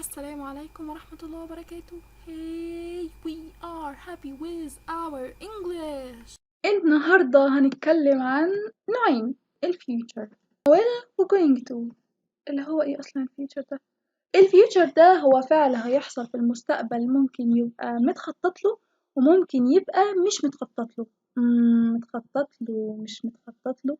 السلام عليكم ورحمة الله وبركاته. Hey, we are happy with our English. النهاردة هنتكلم عن نوعين الفيوتشر و going to اللي هو ايه اصلا الفيوتشر ده؟ الفيوتشر ده هو فعل هيحصل في المستقبل، ممكن يبقى متخطط له وممكن يبقى مش متخطط له. متخطط له مش متخطط له.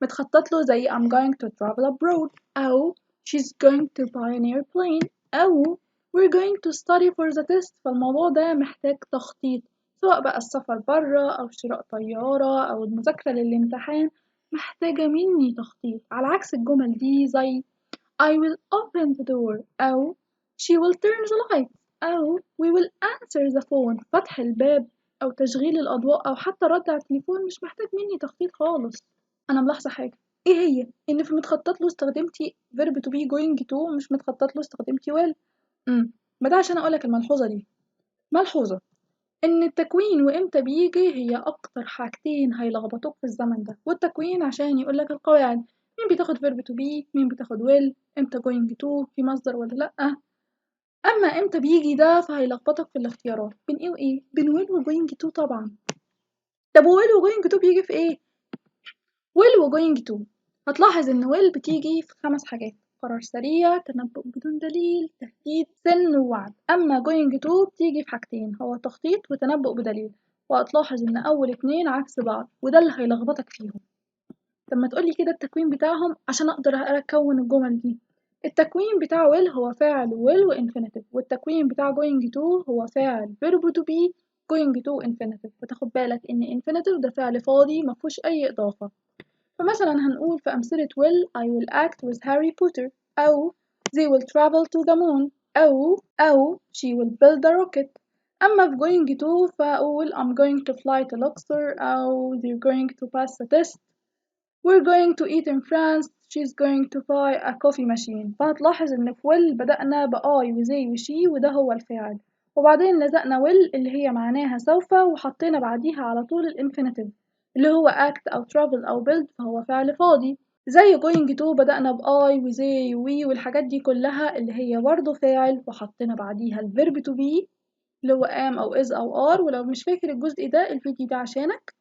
متخطط له زي I'm going to travel abroad أو she's going to buy an airplane أو we're going to study for the test. فالموضوع ده محتاج تخطيط، سواء بقى السفر برا أو شراء طيارة أو المذاكرة للامتحان، محتاجة مني تخطيط. على عكس الجمل دي زي I will open the door أو she will turn the lights أو we will answer the phone. فتح الباب أو تشغيل الأضواء أو حتى رد على التليفون مش محتاج مني تخطيط خالص. أنا ملاحظة حاجة، إيه هي؟ إن في متخطط له استخدمتي verb to be going to، مش متخطط له استخدمتي will. ما ده عشان أقولك الملحوظة دي. ملحوظة إن التكوين وإمتى بيجي هي أكتر حاجتين هيلخبطوك في الزمن ده. والتكوين عشان يقولك القواعد، مين بتاخد verb to be، مين بتاخد will، إمتى going to، في مصدر ولا لأ. أما إمتى بيجي ده فهيلخبطك في الاختيارات بين إيه وإيه، بين will و going to طبعا. طب will و going to بيجي في إيه؟ will و going to هتلاحظ إن will بتيجي في 5 حاجات: قرار سريع، تنبؤ بدون دليل، تهديد، سن، ووعد. أما going to بتيجي في حاجتين، هو تخطيط وتنبؤ بدليل. وهتلاحظ إن أول 2 عكس بعض وده اللي هيلخبطك فيهم. طب ما تقولي كده التكوين بتاعهم عشان أقدر أكون الجمل دي. التكوين بتاع will هو فاعل will و infinitive، والتكوين بتاع going to هو فاعل verb to be going to infinitive. فتاخد بالك إن infinitive ده فعل فاضي مفهوش أي إضافة. فمثلا هنقول في أمثلة will I will act with Harry Potter أو they will travel to the moon أو she will build a rocket. أما في going to فأقول I'm going to fly to Luxor أو they're going to pass the test. We're going to eat in France. She's going to buy a coffee machine. فهتلاحظ إن في will بدأنا بآي وزي وشي وده هو الفاعل، وبعدين لزقنا will اللي هي معناها سوف وحطينا بعديها على طول الانفينيتيف اللي هو act أو travel أو build، فهو فعل فاضي. زي going to بدأنا بآي وزي وي والحاجات دي كلها اللي هي برضه فاعل وحطينا بعديها الverb to be اللي هو am أو is أو are. ولو مش فاكر الجزء ده الفيديو ده عشانك.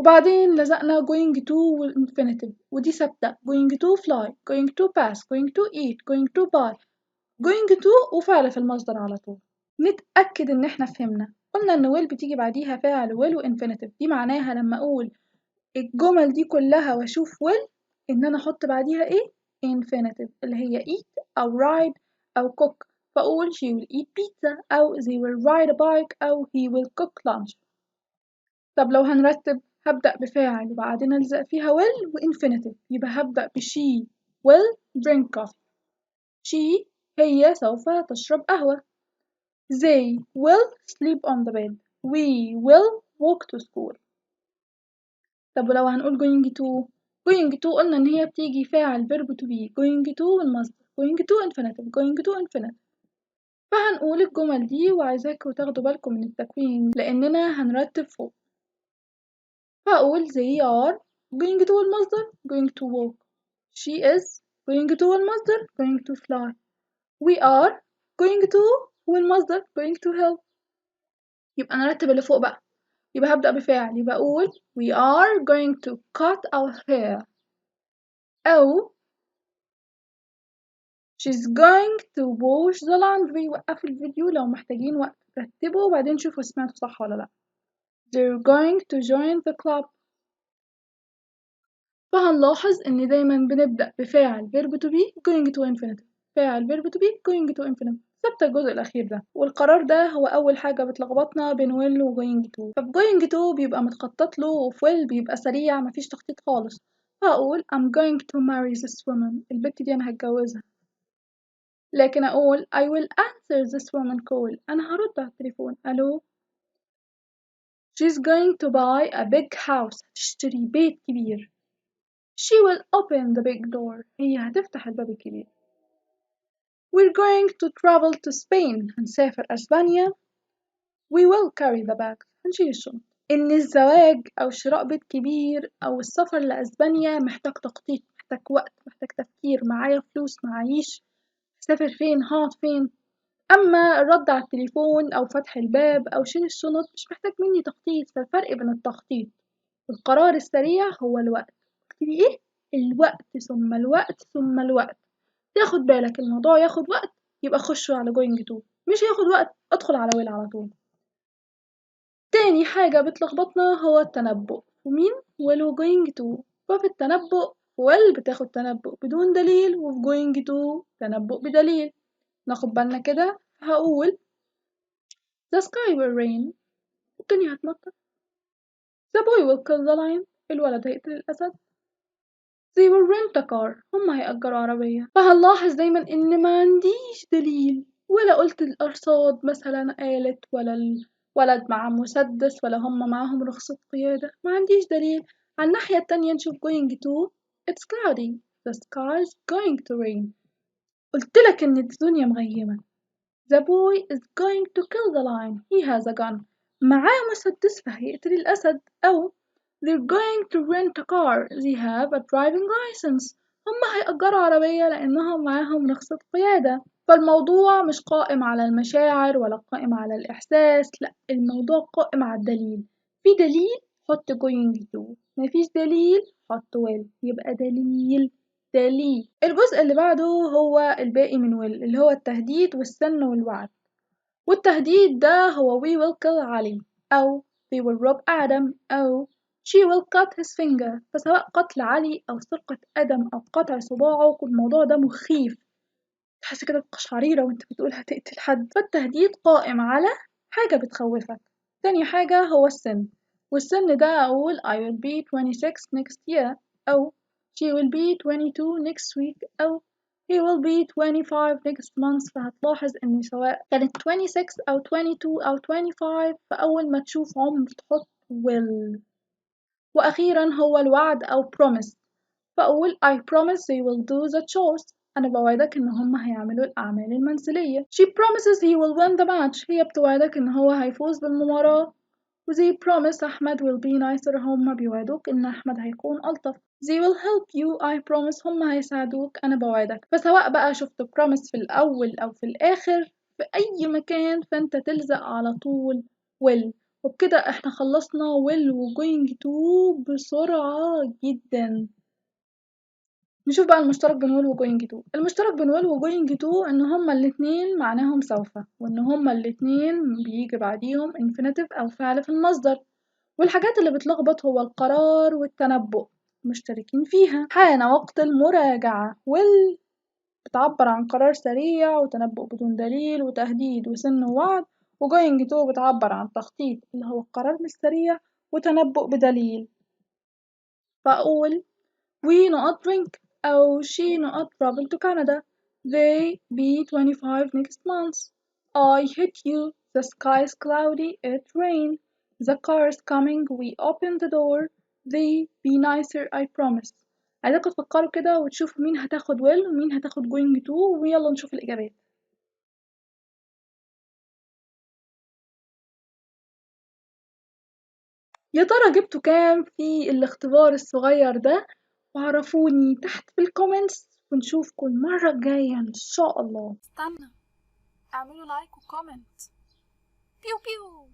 وبعدين لزقنا going to والinfinitive ودي ثابتة: going to fly، going to pass، going to eat، going to buy. going to وفعل في المصدر على طول. نتأكد إن إحنا فهمنا. قلنا إن will بتيجي بعديها فاعل will وinfinitive، دي معناها لما أقول الجمل دي كلها وأشوف will إن أنا أحط بعديها إيه؟ infinitive اللي هي eat أو ride أو cook. فأقول she will eat pizza أو they will ride a bike أو he will cook lunch. طب لو هنرتب هبدأ بفاعل وبعدين ألزق فيها will وinfinitive، يبقى هبدأ she will drink coffee. she هي سوف تشرب قهوة. they will sleep on the bed. we will walk to school. طب ولو هنقول going to قلنا إن هي بتيجي فاعل verb to be going to والمصدر going to infinitive going to infinitive. فهنقول الجمل دي وعايزاكم تاخدوا بالكم من التكوين لأننا هنرتب فوق. فأقول they are going to المصدر going to walk. She is going to المصدر going to fly. We are going to والمصدر going to help. يبقى نرتب اللي فوق بقى. يبقى هبدأ بفاعل، يبقى أقول we are going to cut our hair أو she's going to wash the laundry. وقفوا الفيديو لو محتاجين وقت رتبوا وبعدين شوفوا سمعتوا صح ولا لأ. They're going to join the club. فهنلاحظ إن دايما بنبدأ بفاعل verb to be going to infinitive، فاعل verb to be going to infinitive. ثابتة الجزء الأخير ده، والقرار ده هو أول حاجة بتلخبطنا بين will و going to. ففي going to بيبقى متخطط له وفي will بيبقى سريع مفيش تخطيط خالص. فأقول I'm going to marry this woman. البت دي أنا هتجوزها. لكن أقول I will answer this woman call. أنا هرد على التليفون. ألو. She's going to buy a big house. هتشتري بيت كبير. She will open the big door. هي هتفتح الباب الكبير. We're going to travel to Spain. هنسافر أسبانيا. we will carry the bags. هنشيل الشنط. إن الزواج أو شراء بيت كبير أو السفر لأسبانيا محتاج تخطيط، محتاج وقت، محتاج تفكير، معايا فلوس معيش، هسافر فين، هقعد فين. أما الرد على التليفون أو فتح الباب أو شيل الشنط مش محتاج مني تخطيط. فالفرق بين التخطيط والقرار السريع هو الوقت. اكتبي ايه؟ الوقت ثم الوقت ثم الوقت. تاخد بالك الموضوع ياخد وقت يبقى خش على going to، مش ياخد وقت ادخل على will على طول. تاني حاجة بتلخبطنا هو التنبؤ. ومين؟ will و going to. ففي التنبؤ will بتاخد تنبؤ بدون دليل، وفي going to تنبؤ بدليل. ناخد بالنا كده. هقول the sky will rain، الدنيا هتمطر. the boy will kill the lion، الولد هيقتل الأسد. they will rent a car، هما هيأجروا عربية. فهنلاحظ دايما إن ما عنديش دليل، ولا قلت الأرصاد مثلا قالت، ولا الولد مع مسدس، ولا هما معاهم رخصة قيادة. ما عنديش دليل. على الناحية التانية نشوف going to it's cloudy the sky is going to rain. قلتلك إن الدنيا مغيمة. the boy is going to kill the lion he has a gun، معاه مسدس فهيقتل الأسد. أو they're going to rent a car they have a driving license، هما هيأجروا عربية لأنهم معاهم رخصة قيادة. فالموضوع مش قائم على المشاعر ولا قائم على الإحساس، لأ الموضوع قائم على الدليل. في دليل حط going to، مفيش دليل حط will. يبقى دليل. الجزء اللي بعده هو الباقي من will اللي هو التهديد والسن والوعد. والتهديد ده هو we will kill علي، أو they will rob آدم، أو she will cut his finger. فسواء قتل علي أو سرقة آدم أو قطع صباعه الموضوع ده مخيف، تحس كده بقشعريرة وانت بتقول هتقتل حد. فالتهديد قائم على حاجة بتخوفك. تاني حاجة هو السن، والسن ده أقول I will be 26 next year، أو she will be 22 next week، أو he will be 25 next month. فهتلاحظ إن سواء كانت 26 أو 22 أو 25 فأول ما تشوف عمر تحط will. وأخيرا هو الوعد أو promise، فأقول I promise they will do the chores، أنا بوعدك إن هم هيعملوا الأعمال المنزلية. She promises he will win the match، هي بتوعدك إن هو هيفوز بالمباراة. و they promise أحمد will be nicer، هم بيوعدوك إن أحمد هيكون ألطف. They will help you I promise، هم هيساعدوك أنا بوعدك. فسواء بقى شفت promise في الأول أو في الآخر في أي مكان فأنت تلزق على طول will. وبكده احنا خلصنا will و going to بسرعة جدا. نشوف بقى المشترك بين will و going to. المشترك بين will و going to إن هما الاتنين معناهم سوف، وإن هما الاتنين بيجي بعديهم infinitive أو فعل في المصدر. والحاجات اللي بتلخبط هو القرار والتنبؤ مشتركين فيها. حان وقت المراجعة. will بتعبر عن قرار سريع وتنبؤ بدون دليل وتهديد وسن ووعد، و going to بتعبر عن تخطيط اللي هو القرار مش سريع وتنبؤ بدليل. فأقول we not drink، أو she not travel to Canada. They be 25 next month. I hit you. The sky is cloudy. It rain. The car is coming. We open the door. They be nicer I promise. عايزاكم تفكروا كده وتشوفوا مين هتاخد will ومين هتاخد going to، ويلا نشوف الإجابات. يا ترى جبتوا كام في الاختبار الصغير ده؟ وعرفوني تحت في الكومنتس، ونشوفكم المرة الجاية إن شاء الله. استنى، اعملوا لايك وكومنت. بيو بيو.